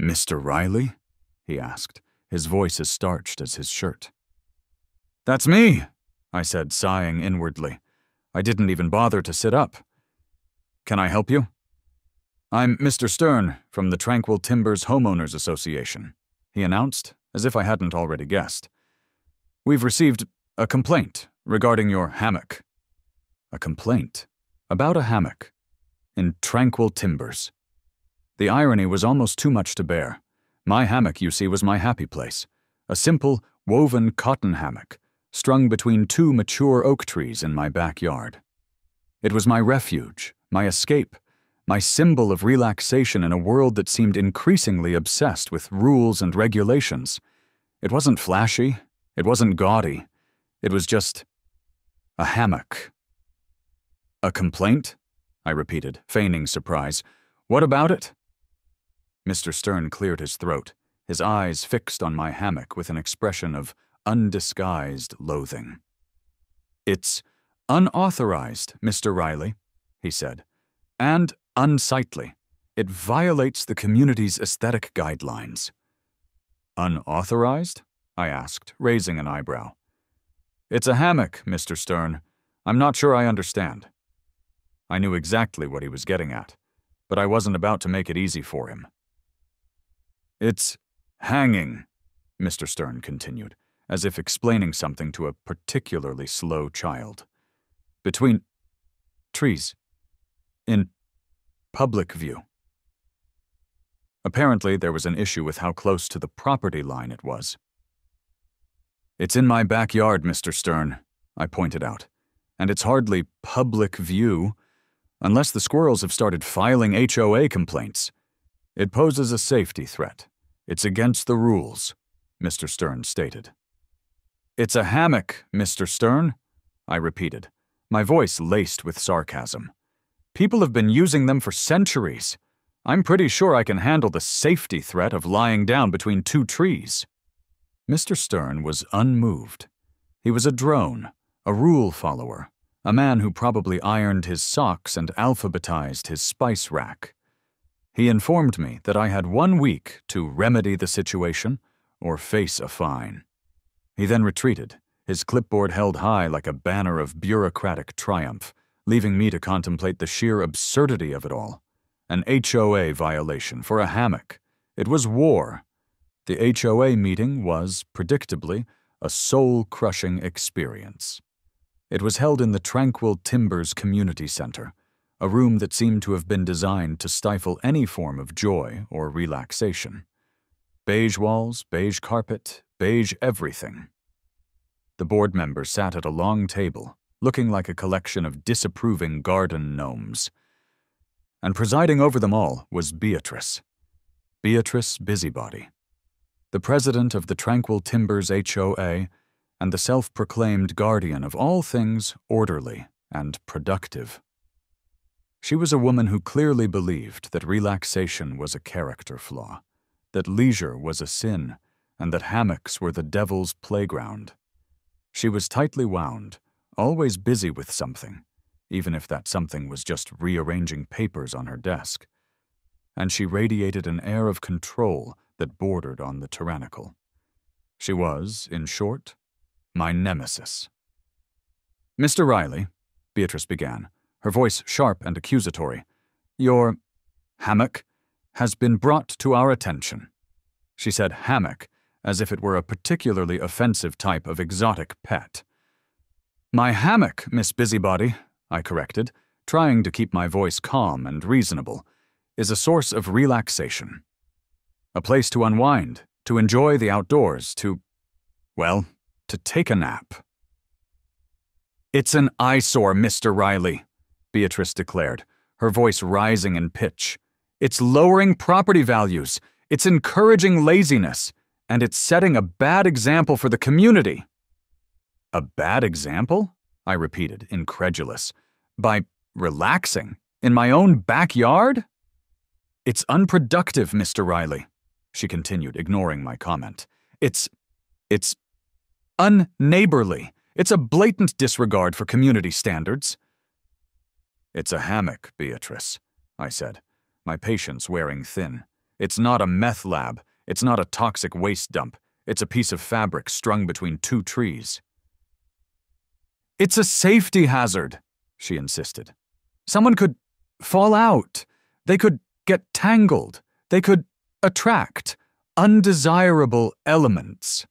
Mr. Riley? He asked, his voice as starched as his shirt. That's me, I said, sighing inwardly. I didn't even bother to sit up. Can I help you? I'm Mr. Stern from the Tranquil Timbers Homeowners Association, he announced, as if I hadn't already guessed. We've received a complaint regarding your hammock. A complaint? About a hammock? In Tranquil Timbers. The irony was almost too much to bear. My hammock, you see, was my happy place. A simple, woven cotton hammock, strung between two mature oak trees in my backyard. It was my refuge, my escape, my symbol of relaxation in a world that seemed increasingly obsessed with rules and regulations. It wasn't flashy, it wasn't gaudy, it was just a hammock. A complaint? I repeated, feigning surprise. What about it? Mr. Stern cleared his throat, his eyes fixed on my hammock with an expression of undisguised loathing. It's unauthorized, Mr. Riley, he said, and unsightly. It violates the community's aesthetic guidelines. Unauthorized? I asked, raising an eyebrow. It's a hammock, Mr. Stern. I'm not sure I understand. I knew exactly what he was getting at, but I wasn't about to make it easy for him. It's hanging, Mr. Stern continued, as if explaining something to a particularly slow child. Between trees. In public view. Apparently, there was an issue with how close to the property line it was. It's in my backyard, Mr. Stern, I pointed out, and it's hardly public view unless the squirrels have started filing HOA complaints. It poses a safety threat. It's against the rules, Mr. Stern stated. It's a hammock, Mr. Stern, I repeated, my voice laced with sarcasm. People have been using them for centuries. I'm pretty sure I can handle the safety threat of lying down between two trees. Mr. Stern was unmoved. He was a drone, a rule follower, a man who probably ironed his socks and alphabetized his spice rack. He informed me that I had 1 week to remedy the situation or face a fine. He then retreated, his clipboard held high like a banner of bureaucratic triumph, leaving me to contemplate the sheer absurdity of it all. An HOA violation for a hammock. It was war. The HOA meeting was, predictably, a soul-crushing experience. It was held in the Tranquil Timbers Community Center, a room that seemed to have been designed to stifle any form of joy or relaxation. Beige walls, beige carpet, beige everything. The board members sat at a long table, looking like a collection of disapproving garden gnomes. And presiding over them all was Beatrice Busybody, the president of the Tranquil Timbers HOA and the self-proclaimed guardian of all things orderly and productive. She was a woman who clearly believed that relaxation was a character flaw, that leisure was a sin, and that hammocks were the devil's playground. She was tightly wound, always busy with something, even if that something was just rearranging papers on her desk. And she radiated an air of control that bordered on the tyrannical. She was, in short, my nemesis. Mr. Riley, Beatrice began, her voice sharp and accusatory, your hammock has been brought to our attention. She said hammock as if it were a particularly offensive type of exotic pet. My hammock, Miss Busybody, I corrected, trying to keep my voice calm and reasonable, is a source of relaxation. A place to unwind, to enjoy the outdoors, to take a nap. It's an eyesore, Mr. Riley, Beatrice declared, her voice rising in pitch. It's lowering property values, it's encouraging laziness, and it's setting a bad example for the community. A bad example? I repeated, incredulous. By relaxing? In my own backyard? It's unproductive, Mr. Riley, she continued, ignoring my comment. It's unneighborly. It's a blatant disregard for community standards. It's a hammock, Beatrice, I said, my patience wearing thin. It's not a meth lab. It's not a toxic waste dump. It's a piece of fabric strung between two trees. It's a safety hazard, she insisted. Someone could fall out. They could get tangled. They could attract undesirable elements.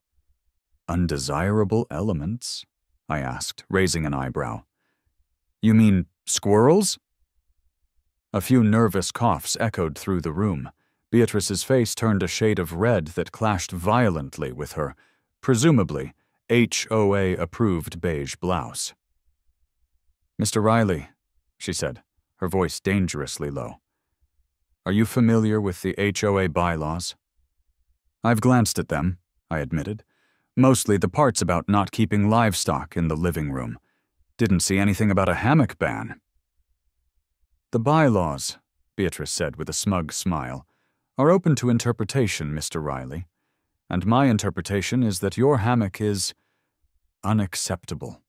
Undesirable elements? I asked, raising an eyebrow. You mean squirrels? A few nervous coughs echoed through the room. Beatrice's face turned a shade of red that clashed violently with her, presumably, HOA-approved beige blouse. Mr. Riley, she said, her voice dangerously low. Are you familiar with the HOA bylaws? I've glanced at them, I admitted. Mostly the parts about not keeping livestock in the living room. Didn't see anything about a hammock ban. The bylaws, Beatrice said with a smug smile, are open to interpretation, Mr. Riley. And my interpretation is that your hammock is unacceptable.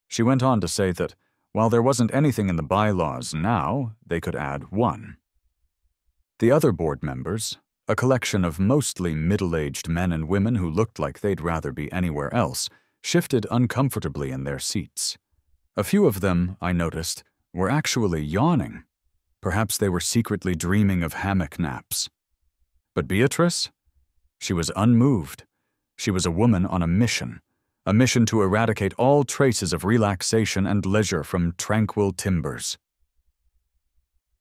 She went on to say that, while there wasn't anything in the bylaws now, they could add one. The other board members, a collection of mostly middle-aged men and women who looked like they'd rather be anywhere else, shifted uncomfortably in their seats. A few of them, I noticed, were actually yawning. Perhaps they were secretly dreaming of hammock naps. But Beatrice? She was unmoved. She was a woman on a mission to eradicate all traces of relaxation and leisure from tranquil timbers.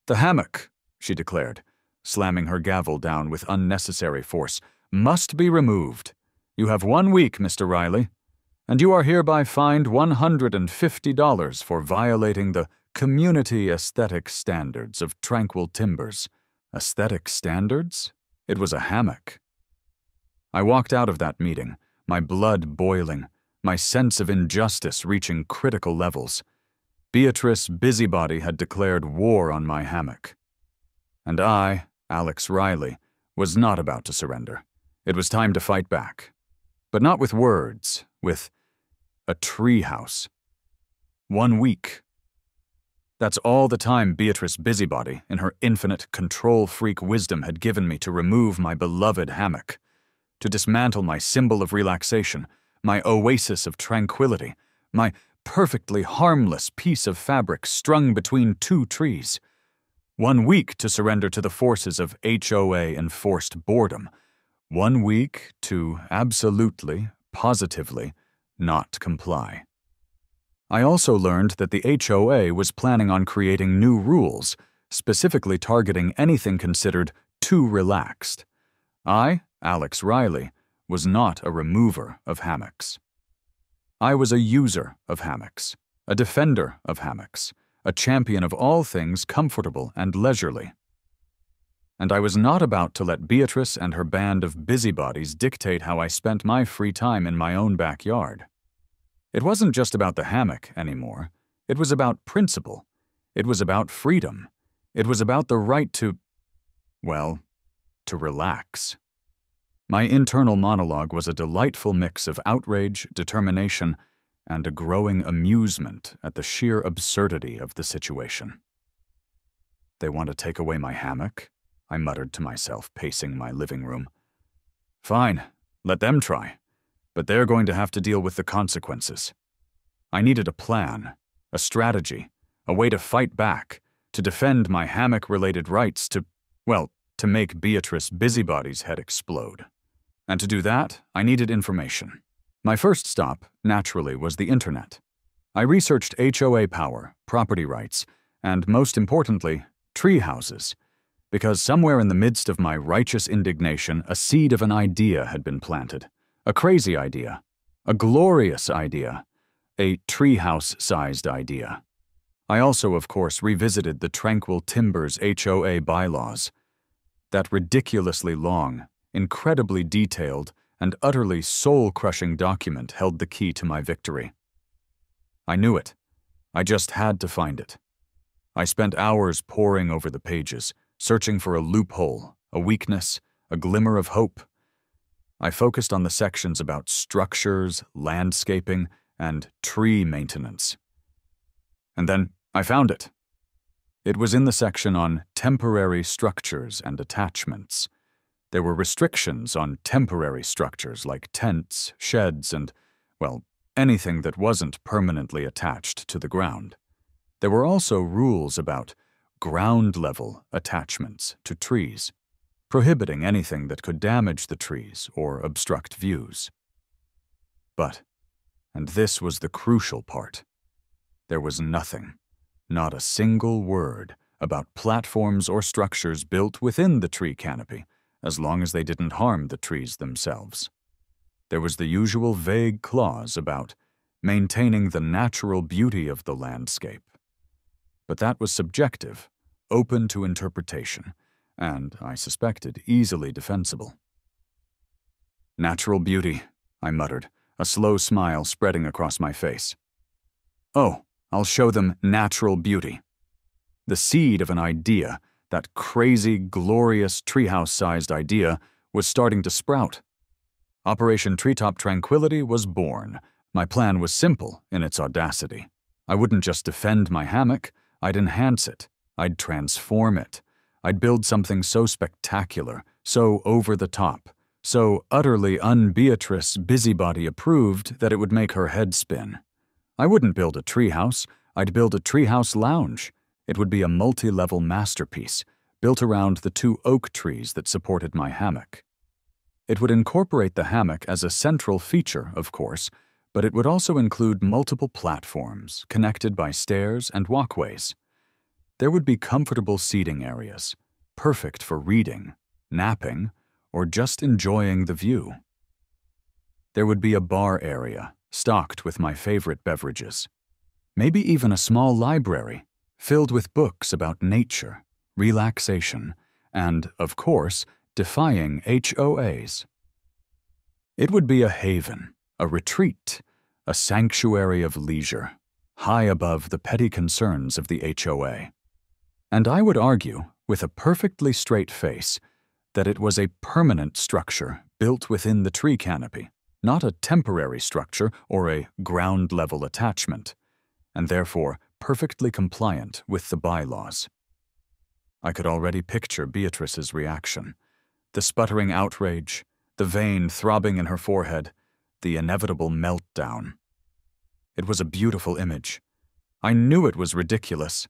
The hammock, she declared, slamming her gavel down with unnecessary force, must be removed. You have 1 week, Mr. Riley, and you are hereby fined $150 for violating the community aesthetic standards of tranquil timbers. Aesthetic standards? It was a hammock. I walked out of that meeting, my blood boiling, my sense of injustice reaching critical levels. Beatrice Busybody had declared war on my hammock. And I, Alex Riley, was not about to surrender. It was time to fight back. But not with words, with a treehouse. 1 week. That's all the time Beatrice Busybody, in her infinite control-freak wisdom, had given me to remove my beloved hammock, to dismantle my symbol of relaxation, my oasis of tranquility, my perfectly harmless piece of fabric strung between two trees. 1 week to surrender to the forces of HOA-enforced boredom. 1 week to absolutely, positively, not comply. I also learned that the HOA was planning on creating new rules, specifically targeting anything considered too relaxed. I, Alex Riley, was not a remover of hammocks. I was a user of hammocks, a defender of hammocks, a champion of all things comfortable and leisurely. And I was not about to let Beatrice and her band of busybodies dictate how I spent my free time in my own backyard. It wasn't just about the hammock anymore. It was about principle. It was about freedom. It was about the right to, well, to relax. My internal monologue was a delightful mix of outrage, determination, and a growing amusement at the sheer absurdity of the situation. They want to take away my hammock? I muttered to myself, pacing my living room. Fine, let them try, but they're going to have to deal with the consequences. I needed a plan, a strategy, a way to fight back, to defend my hammock-related rights, to make Beatrice Busybody's head explode. And to do that, I needed information. My first stop, naturally, was the internet. I researched HOA power, property rights, and, most importantly, tree houses, because somewhere in the midst of my righteous indignation, a seed of an idea had been planted. A crazy idea. A glorious idea. A treehouse-sized idea. I also, of course, revisited the Tranquil Timbers HOA bylaws. That ridiculously long, incredibly detailed, and utterly soul-crushing document held the key to my victory. I knew it. I just had to find it. I spent hours poring over the pages, searching for a loophole, a weakness, a glimmer of hope. I focused on the sections about structures, landscaping, and tree maintenance. And then I found it. It was in the section on temporary structures and attachments. There were restrictions on temporary structures like tents, sheds, and, well, anything that wasn't permanently attached to the ground. There were also rules about ground-level attachments to trees, prohibiting anything that could damage the trees or obstruct views. But, and this was the crucial part, there was nothing, not a single word, about platforms or structures built within the tree canopy, as long as they didn't harm the trees themselves. There was the usual vague clause about maintaining the natural beauty of the landscape. But that was subjective, open to interpretation, and, I suspected, easily defensible. "Natural beauty," I muttered, a slow smile spreading across my face. "Oh, I'll show them natural beauty." The seed of an idea, that crazy, glorious treehouse-sized idea, was starting to sprout. Operation Treetop Tranquility was born. My plan was simple in its audacity. I wouldn't just defend my hammock, I'd enhance it. I'd transform it. I'd build something so spectacular, so over-the-top, so utterly un-Beatrice busybody-approved that it would make her head spin. I wouldn't build a treehouse, I'd build a treehouse lounge. It would be a multi-level masterpiece, built around the 2 oak trees that supported my hammock. It would incorporate the hammock as a central feature, of course, but it would also include multiple platforms connected by stairs and walkways. There would be comfortable seating areas, perfect for reading, napping, or just enjoying the view. There would be a bar area, stocked with my favorite beverages. Maybe even a small library, filled with books about nature, relaxation, and, of course, defying HOAs. It would be a haven, a retreat, a sanctuary of leisure, high above the petty concerns of the HOA. And I would argue, with a perfectly straight face, that it was a permanent structure built within the tree canopy, not a temporary structure or a ground-level attachment, and therefore perfectly compliant with the bylaws. I could already picture Beatrice's reaction, the sputtering outrage, the vein throbbing in her forehead, the inevitable meltdown. It was a beautiful image. I knew it was ridiculous.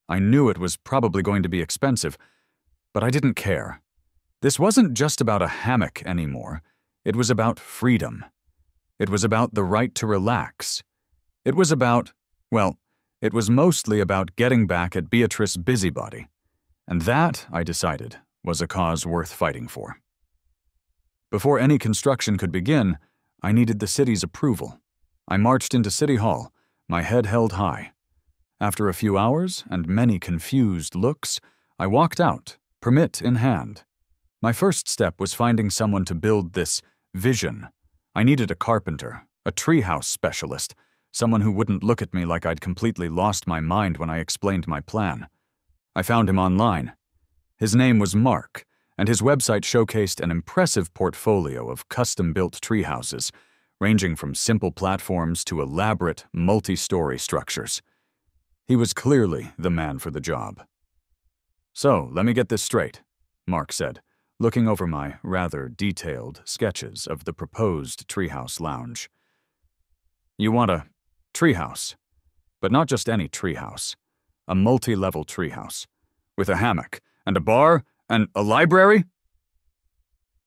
I knew it was probably going to be expensive, but I didn't care. This wasn't just about a hammock anymore. It was about freedom. It was about the right to relax. It was about, well, it was mostly about getting back at Beatrice Busybody. And that, I decided, was a cause worth fighting for. Before any construction could begin, I needed the city's approval. I marched into City Hall, my head held high. After a few hours and many confused looks, I walked out, permit in hand. My first step was finding someone to build this vision. I needed a carpenter, a treehouse specialist, someone who wouldn't look at me like I'd completely lost my mind when I explained my plan. I found him online. His name was Mark, and his website showcased an impressive portfolio of custom-built treehouses, ranging from simple platforms to elaborate, multi-story structures. He was clearly the man for the job. "So, let me get this straight," Mark said, looking over my rather detailed sketches of the proposed treehouse lounge. "You want a treehouse, but not just any treehouse, a multi-level treehouse, with a hammock, and a bar, and a library?"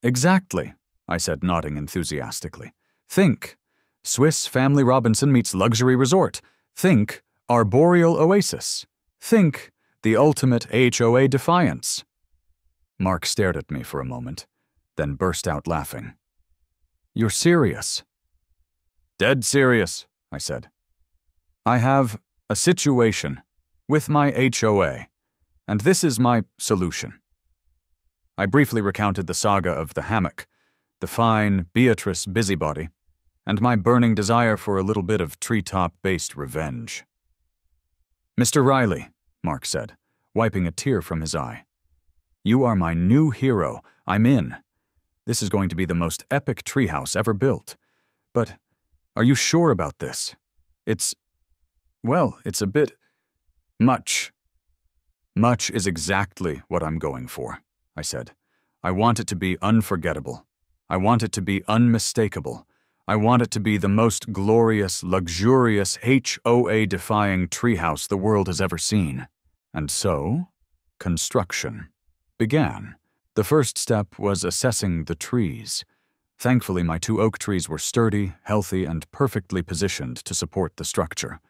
"Exactly," I said, nodding enthusiastically. "Think, Swiss Family Robinson meets luxury resort. Think, arboreal oasis. Think, the ultimate HOA defiance." Mark stared at me for a moment, then burst out laughing. "You're serious?" "Dead serious," I said. "I have a situation with my HOA, and this is my solution." I briefly recounted the saga of the hammock, the fine Beatrice busybody, and my burning desire for a little bit of treetop-based revenge. "Mr. Riley," Mark said, wiping a tear from his eye, "you are my new hero. I'm in. This is going to be the most epic treehouse ever built. But are you sure about this? It's a bit much." Much is exactly what I'm going for, I said. I want it to be unforgettable. I want it to be unmistakable. I want it to be the most glorious, luxurious, HOA-defying treehouse the world has ever seen. And so, construction began. The first step was assessing the trees. Thankfully, my 2 oak trees were sturdy, healthy, and perfectly positioned to support the structure.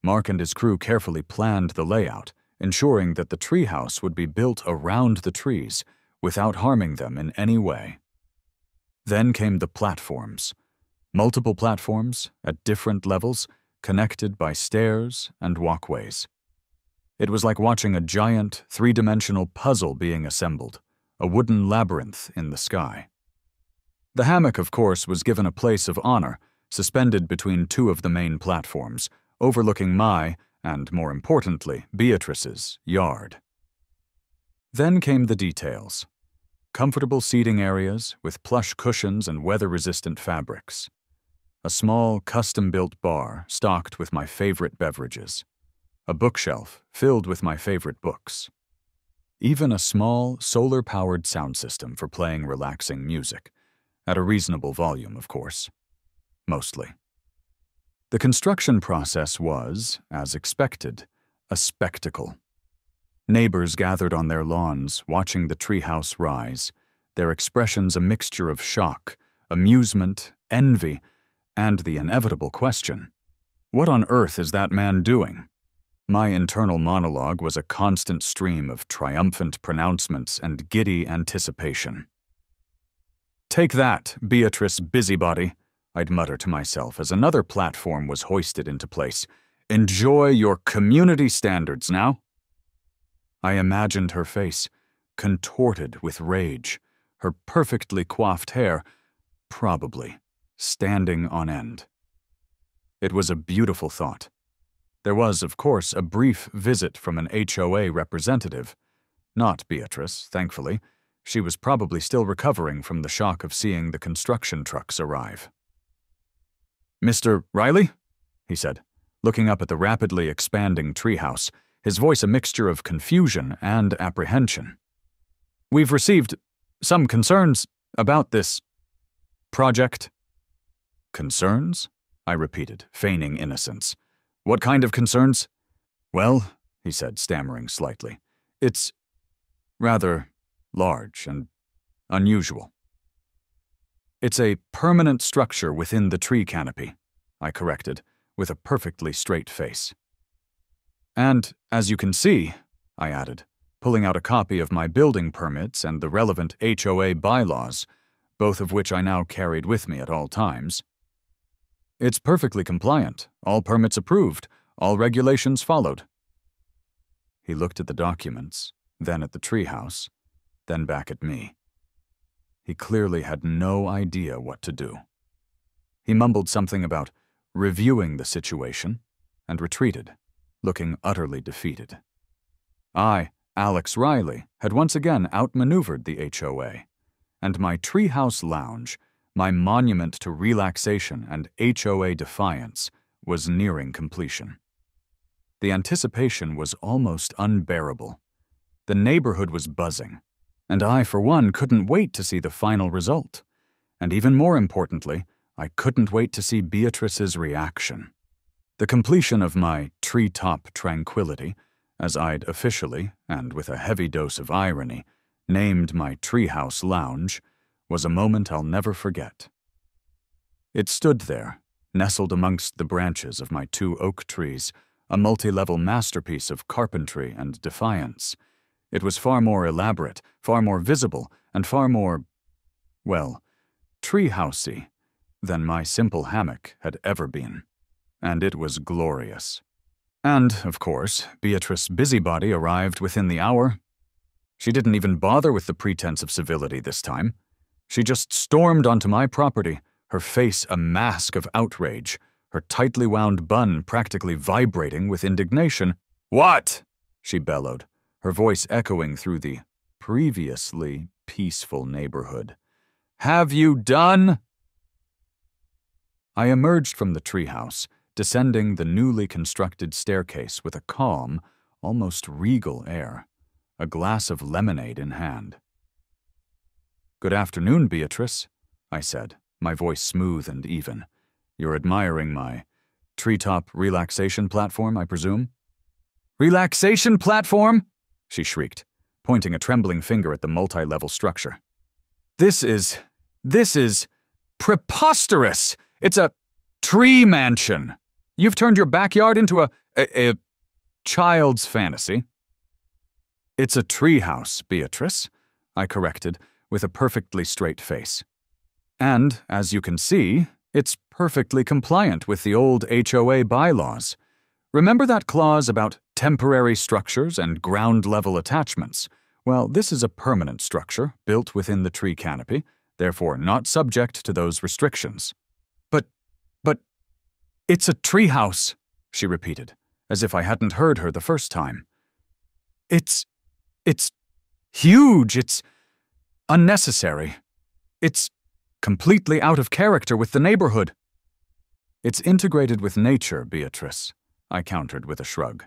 Mark and his crew carefully planned the layout, ensuring that the treehouse would be built around the trees without harming them in any way. Then came the platforms. Multiple platforms, at different levels, connected by stairs and walkways. It was like watching a giant, 3-dimensional puzzle being assembled, a wooden labyrinth in the sky. The hammock, of course, was given a place of honor, suspended between 2 of the main platforms, overlooking my, and more importantly, Beatrice's, yard. Then came the details. Comfortable seating areas with plush cushions and weather-resistant fabrics. A small, custom-built bar stocked with my favorite beverages. A bookshelf filled with my favorite books. Even a small, solar-powered sound system for playing relaxing music. At a reasonable volume, of course. Mostly. The construction process was, as expected, a spectacle. Neighbors gathered on their lawns, watching the treehouse rise, their expressions a mixture of shock, amusement, envy, and the inevitable question, what on earth is that man doing? My internal monologue was a constant stream of triumphant pronouncements and giddy anticipation. "Take that, Beatrice Busybody," I'd mutter to myself as another platform was hoisted into place. "Enjoy your community standards now." I imagined her face, contorted with rage, her perfectly coiffed hair, probably, standing on end. It was a beautiful thought. There was, of course, a brief visit from an HOA representative. Not Beatrice, thankfully. She was probably still recovering from the shock of seeing the construction trucks arrive. "Mr. Riley?" he said, looking up at the rapidly expanding treehouse, his voice a mixture of confusion and apprehension. "We've received some concerns about this project." "Concerns?" I repeated, feigning innocence. "What kind of concerns?" "Well," he said, stammering slightly, "it's rather large and unusual." "It's a permanent structure within the tree canopy," I corrected, with a perfectly straight face. "And, as you can see," I added, pulling out a copy of my building permits and the relevant HOA bylaws, both of which I now carried with me at all times, "it's perfectly compliant, all permits approved, all regulations followed." He looked at the documents, then at the treehouse, then back at me. He clearly had no idea what to do. He mumbled something about reviewing the situation and retreated, looking utterly defeated. I, Alex Riley, had once again outmaneuvered the HOA, and my treehouse lounge, my monument to relaxation and HOA defiance, was nearing completion. The anticipation was almost unbearable. The neighborhood was buzzing, and I, for one, couldn't wait to see the final result. And even more importantly, I couldn't wait to see Beatrice's reaction. The completion of my treetop tranquility, as I'd officially, and with a heavy dose of irony, named my treehouse lounge, was a moment I'll never forget. It stood there, nestled amongst the branches of my 2 oak trees, a multi-level masterpiece of carpentry and defiance. It was far more elaborate, far more visible, and far more, well, treehousey than my simple hammock had ever been. And it was glorious. And, of course, Beatrice Busybody arrived within the hour. She didn't even bother with the pretense of civility this time. She just stormed onto my property, her face a mask of outrage, her tightly wound bun practically vibrating with indignation. "What?" she bellowed, her voice echoing through the previously peaceful neighborhood. "Have you done?" I emerged from the treehouse, descending the newly constructed staircase with a calm, almost regal air, a glass of lemonade in hand. "Good afternoon, Beatrice," I said, my voice smooth and even. "You're admiring my treetop relaxation platform, I presume?" "Relaxation platform?" she shrieked, pointing a trembling finger at the multi-level structure. This is preposterous! It's a tree mansion! You've turned your backyard into a child's fantasy." "It's a treehouse, Beatrice," I corrected, with a perfectly straight face. "And, as you can see, it's perfectly compliant with the old HOA bylaws. Remember that clause about temporary structures and ground-level attachments? Well, this is a permanent structure built within the tree canopy, therefore not subject to those restrictions." But, it's a treehouse," she repeated, as if I hadn't heard her the first time. It's huge, it's unnecessary. It's completely out of character with the neighborhood." "It's integrated with nature, Beatrice," I countered with a shrug.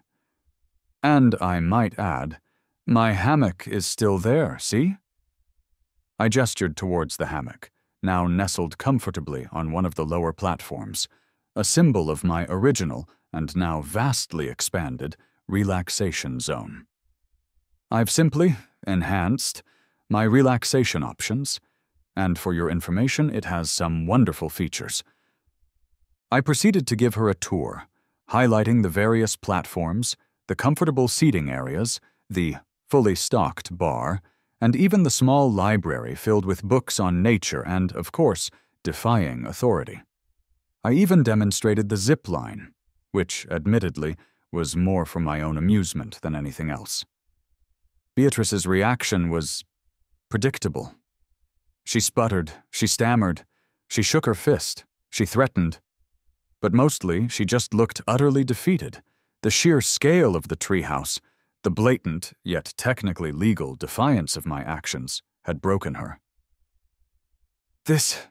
"And I might add, my hammock is still there, see?" I gestured towards the hammock, now nestled comfortably on one of the lower platforms, a symbol of my original, and now vastly expanded, relaxation zone. I've simply enhanced my relaxation options, and for your information, it has some wonderful features. I proceeded to give her a tour, highlighting the various platforms, the comfortable seating areas, the fully stocked bar, and even the small library filled with books on nature and, of course, defying authority. I even demonstrated the zip line, which, admittedly, was more for my own amusement than anything else. Beatrice's reaction was predictable. She sputtered, she stammered, she shook her fist, she threatened. But mostly, she just looked utterly defeated. The sheer scale of the treehouse, the blatant, yet technically legal, defiance of my actions had broken her. This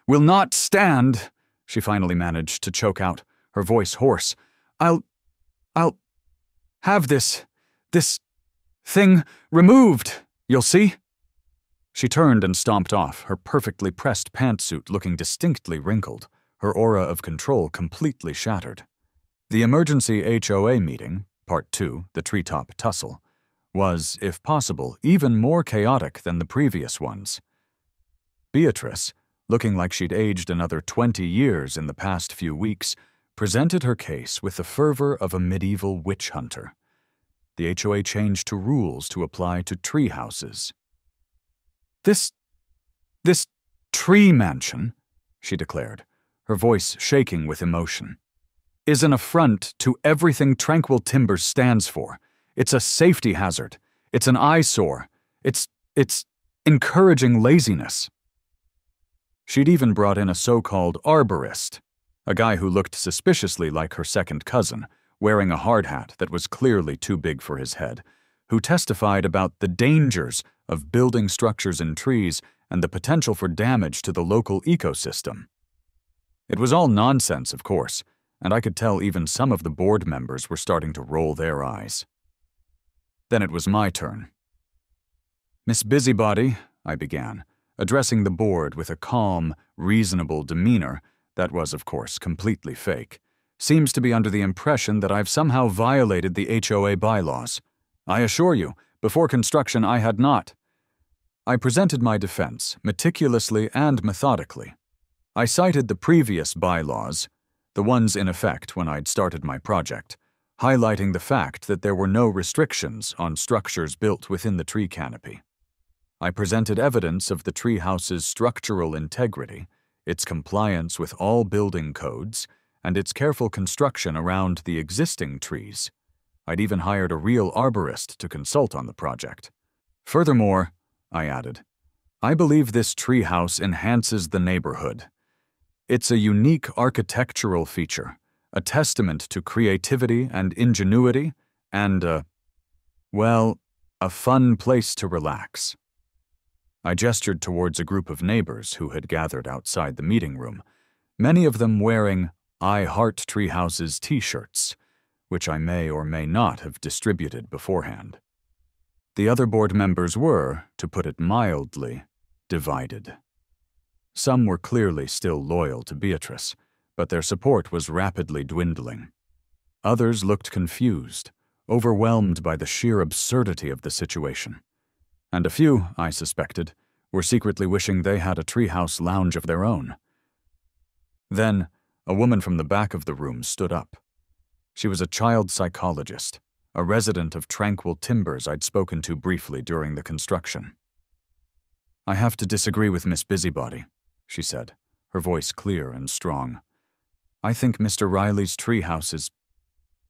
will not stand," she finally managed to choke out, her voice hoarse. I'll have this thing removed, you'll see." She turned and stomped off, her perfectly pressed pantsuit looking distinctly wrinkled, her aura of control completely shattered. The emergency HOA meeting, Part 2, the treetop tussle, was, if possible, even more chaotic than the previous ones. Beatrice, looking like she'd aged another 20 years in the past few weeks, presented her case with the fervor of a medieval witch hunter. The HOA changed to rules to apply to tree houses. This tree mansion," she declared, her voice shaking with emotion, "is an affront to everything Tranquil Timbers stands for. It's a safety hazard. It's an eyesore. It's encouraging laziness." She'd even brought in a so-called arborist, a guy who looked suspiciously like her second cousin, wearing a hard hat that was clearly too big for his head, who testified about the dangers of building structures in trees and the potential for damage to the local ecosystem. It was all nonsense, of course, and I could tell even some of the board members were starting to roll their eyes. Then it was my turn. "Miss Busybody," I began, addressing the board with a calm, reasonable demeanor that was, of course, completely fake, "seems to be under the impression that I've somehow violated the HOA bylaws. I assure you, before construction I had not." I presented my defense, meticulously and methodically. I cited the previous bylaws, the ones in effect when I'd started my project, highlighting the fact that there were no restrictions on structures built within the tree canopy. I presented evidence of the treehouse's structural integrity, its compliance with all building codes, and its careful construction around the existing trees. I'd even hired a real arborist to consult on the project. "Furthermore," I added, "I believe this treehouse enhances the neighborhood. It's a unique architectural feature, a testament to creativity and ingenuity, and a fun place to relax." I gestured towards a group of neighbors who had gathered outside the meeting room, many of them wearing "I Heart Treehouses" t-shirts, which I may or may not have distributed beforehand. The other board members were, to put it mildly, divided. Some were clearly still loyal to Beatrice, but their support was rapidly dwindling. Others looked confused, overwhelmed by the sheer absurdity of the situation. And a few, I suspected, were secretly wishing they had a treehouse lounge of their own. Then, a woman from the back of the room stood up. She was a child psychologist, a resident of Tranquil Timbers I'd spoken to briefly during the construction. "I have to disagree with Miss Busybody," she said, her voice clear and strong. "I think Mr. Riley's treehouse is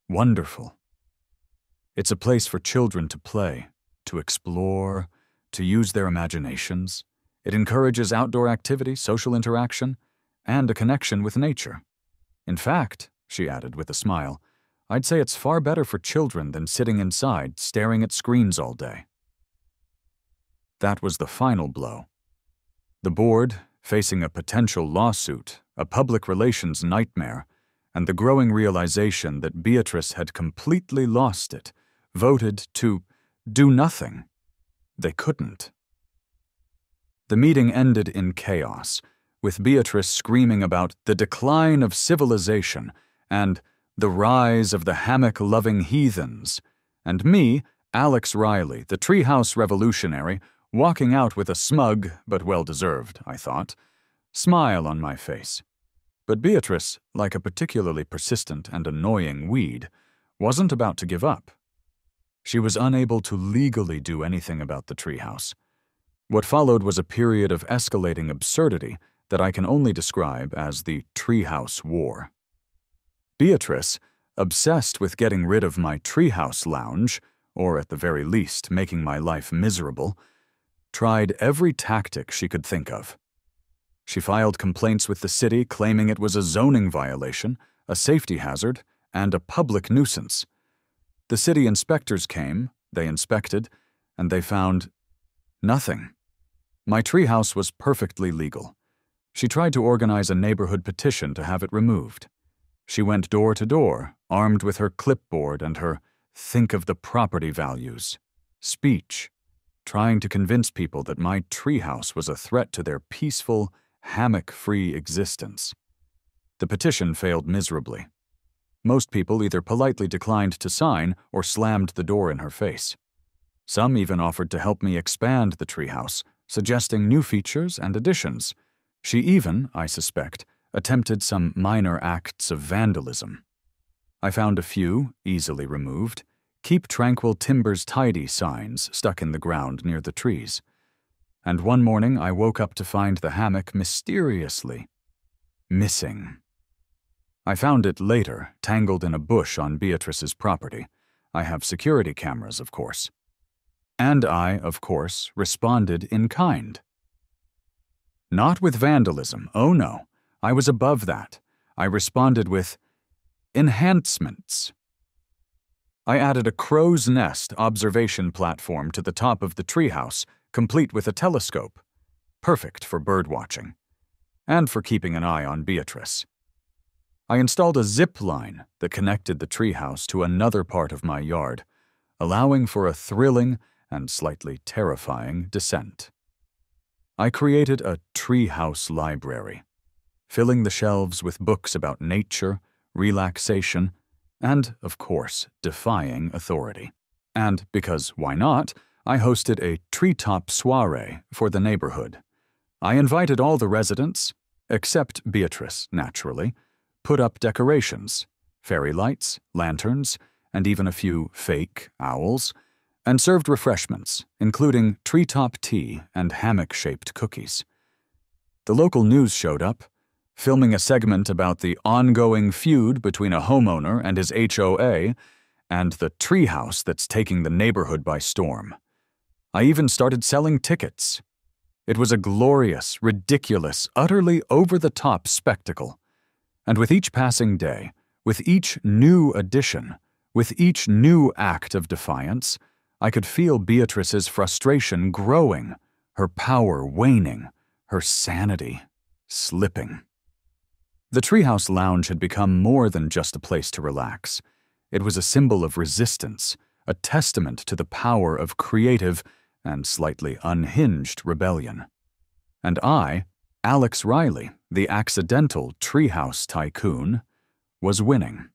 wonderful. It's a place for children to play, to explore, to use their imaginations. It encourages outdoor activity, social interaction, and a connection with nature. In fact," she added with a smile, "I'd say it's far better for children than sitting inside, staring at screens all day." That was the final blow. The board, facing a potential lawsuit, a public relations nightmare, and the growing realization that Beatrice had completely lost it, voted to do nothing. They couldn't. The meeting ended in chaos, with Beatrice screaming about the decline of civilization and the rise of the hammock-loving heathens, and me, Alex Riley, the treehouse revolutionary, walking out with a smug, but well-deserved, I thought, smile on my face. But Beatrice, like a particularly persistent and annoying weed, wasn't about to give up. She was unable to legally do anything about the treehouse. What followed was a period of escalating absurdity that I can only describe as the Treehouse War. Beatrice, obsessed with getting rid of my treehouse lounge, or at the very least making my life miserable, tried every tactic she could think of. She filed complaints with the city claiming it was a zoning violation, a safety hazard, and a public nuisance. The city inspectors came, they inspected, and they found nothing. My treehouse was perfectly legal. She tried to organize a neighborhood petition to have it removed. She went door to door, armed with her clipboard and her think of the property values speech, trying to convince people that my treehouse was a threat to their peaceful, hammock-free existence. The petition failed miserably. Most people either politely declined to sign or slammed the door in her face. Some even offered to help me expand the treehouse, suggesting new features and additions. She even, I suspect, attempted some minor acts of vandalism. I found a few, easily removed, "Keep Tranquil Timbers Tidy" signs stuck in the ground near the trees. And one morning I woke up to find the hammock mysteriously missing. I found it later, tangled in a bush on Beatrice's property. I have security cameras, of course. And I, of course, responded in kind. Not with vandalism, oh no. I was above that. I responded with enhancements. I added a crow's nest observation platform to the top of the treehouse, complete with a telescope. Perfect for birdwatching. And for keeping an eye on Beatrice. I installed a zip line that connected the treehouse to another part of my yard, allowing for a thrilling and slightly terrifying descent. I created a treehouse library, filling the shelves with books about nature, relaxation, and, of course, defying authority. And because why not, I hosted a treetop soiree for the neighborhood. I invited all the residents, except Beatrice, naturally, put up decorations, fairy lights, lanterns, and even a few fake owls, and served refreshments, including treetop tea and hammock-shaped cookies. The local news showed up, filming a segment about the ongoing feud between a homeowner and his HOA and the treehouse that's taking the neighborhood by storm. I even started selling tickets. It was a glorious, ridiculous, utterly over-the-top spectacle. And with each passing day, with each new addition, with each new act of defiance, I could feel Beatrice's frustration growing, her power waning, her sanity slipping. The Treehouse Lounge had become more than just a place to relax. It was a symbol of resistance, a testament to the power of creative and slightly unhinged rebellion. And I, Alex Riley, the accidental treehouse tycoon, was winning.